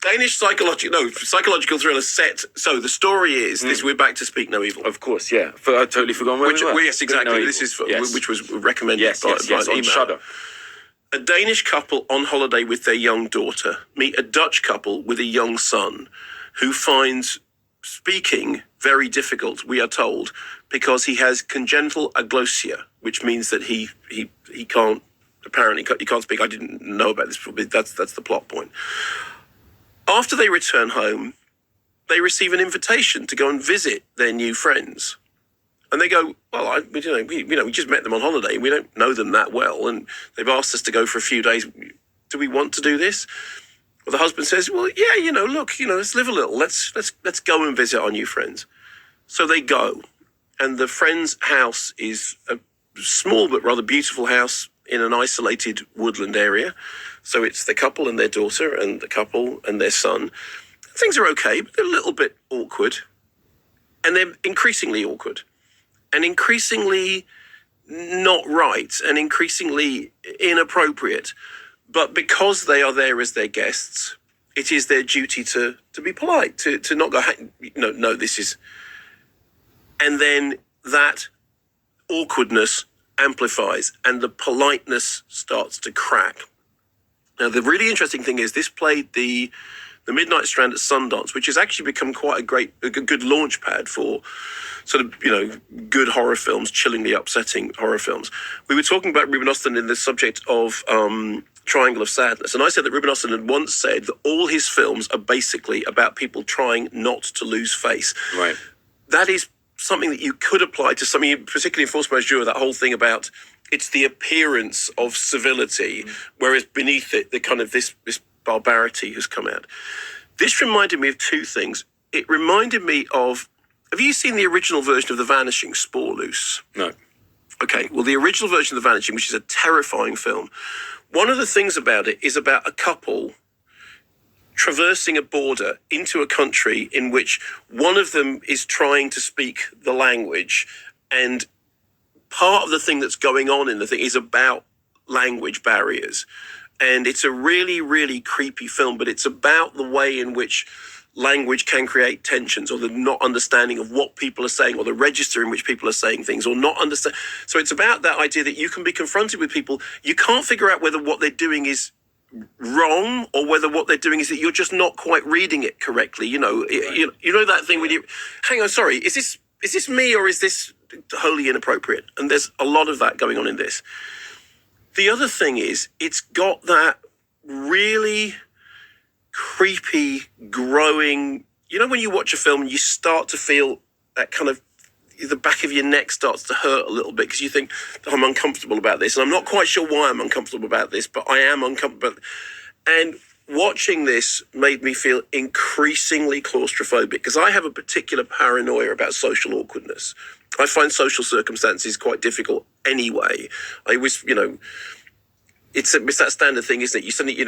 Danish psychological thriller set. So the story is this. We're back to Speak No Evil. Of course, yeah. I totally forgot where we were. Yes, exactly. No this Evil. is which was recommended by on email. Shudder. A Danish couple on holiday with their young daughter meet a Dutch couple with a young son, who finds speaking very difficult. We are told because he has congenital aglossia, which means that he can't. Apparently, he can't speak. I didn't know about this, but that's the plot point. After they return home, they receive an invitation to go and visit their new friends. And they go, well, we just met them on holiday. We don't know them that well. And they've asked us to go for a few days. Do we want to do this? Well, the husband says, well, yeah, look, let's live a little. Let's go and visit our new friends. So they go. And the friend's house is a small but rather beautiful house in an isolated woodland area. So it's the couple and their daughter and the couple and their son. Things are okay, but they're a little bit awkward. And they're increasingly awkward. And increasingly not right. And increasingly inappropriate. But because they are there as their guests, it is their duty to be polite, to not go, no, this is... And then that awkwardness amplifies and the politeness starts to crack. Now, the really interesting thing is this played the Midnight Strand at Sundance, which has actually become quite a good launch pad for sort of, good horror films, chillingly upsetting horror films. We were talking about Ruben Östlund in the subject of Triangle of Sadness. And I said that Ruben Östlund had once said that all his films are basically about people trying not to lose face. Right. That is something that you could apply to something, particularly in Force Majeure, that whole thing about it's the appearance of civility, whereas beneath it, the kind of this barbarity has come out. This reminded me of two things. It reminded me of, have you seen the original version of The Vanishing, Spore Loose? No. Okay, well, the original version of The Vanishing, which is a terrifying film, one of the things about it is about a couple traversing a border into a country in which one of them is trying to speak the language, and part of the thing that's going on in the thing is about language barriers. And it's a really, really creepy film, but it's about the way in which language can create tensions, or the not understanding of what people are saying, or the register in which people are saying things, or not understand. So it's about that idea that you can be confronted with people. You can't figure out whether what they're doing is wrong or whether what they're doing is that you're just not quite reading it correctly. You know that thing when you hang on, sorry, is this me or is this wholly inappropriate? And there's a lot of that going on in this. The other thing is it's got that really creepy growing, when you watch a film and you start to feel that kind of, the back of your neck starts to hurt a little bit because you think, I'm uncomfortable about this. And I'm not quite sure why I'm uncomfortable about this, but I am uncomfortable. And watching this made me feel increasingly claustrophobic because I have a particular paranoia about social awkwardness. I find social circumstances quite difficult anyway. I always, it's that standard thing, isn't it? You suddenly,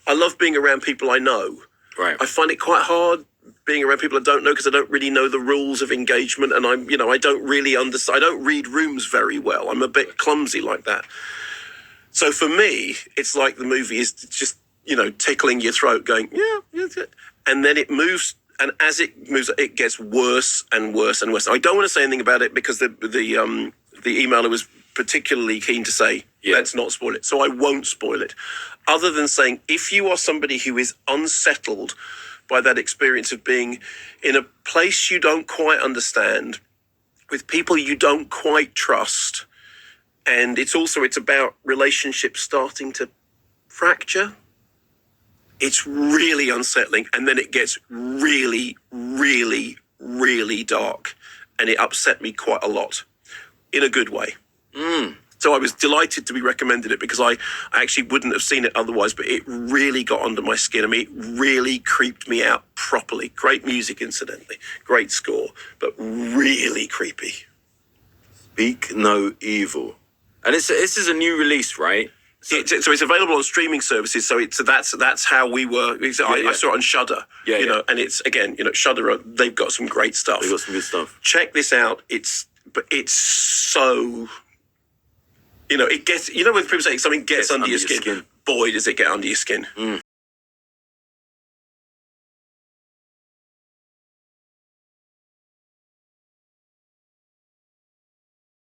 I love being around people I know. Right. I find it quite hard being around people I don't know because I don't really know the rules of engagement, and I don't really understand. I don't read rooms very well. I'm a bit clumsy like that. So for me, it's like the movie is just, tickling your throat, going, yeah, and then it moves. And as it moves, it gets worse and worse and worse. I don't want to say anything about it because the emailer was particularly keen to say, let's not spoil it. So I won't spoil it. Other than saying, if you are somebody who is unsettled by that experience of being in a place you don't quite understand, with people you don't quite trust, and it's about relationships starting to fracture, it's really unsettling. And then it gets really, really, really dark. And it upset me quite a lot in a good way. So I was delighted to be recommended it because I actually wouldn't have seen it otherwise, but it really got under my skin. I mean, it really creeped me out properly. Great music, incidentally. Great score, but really creepy. Speak No Evil. And this is a new release, right? So it's available on streaming services. So that's how we were. I saw it on Shudder. And it's again, Shudder. They've got some great stuff. They've got some good stuff. Check this out. It's so. It gets. When people say something gets under your skin. Boy, does it get under your skin.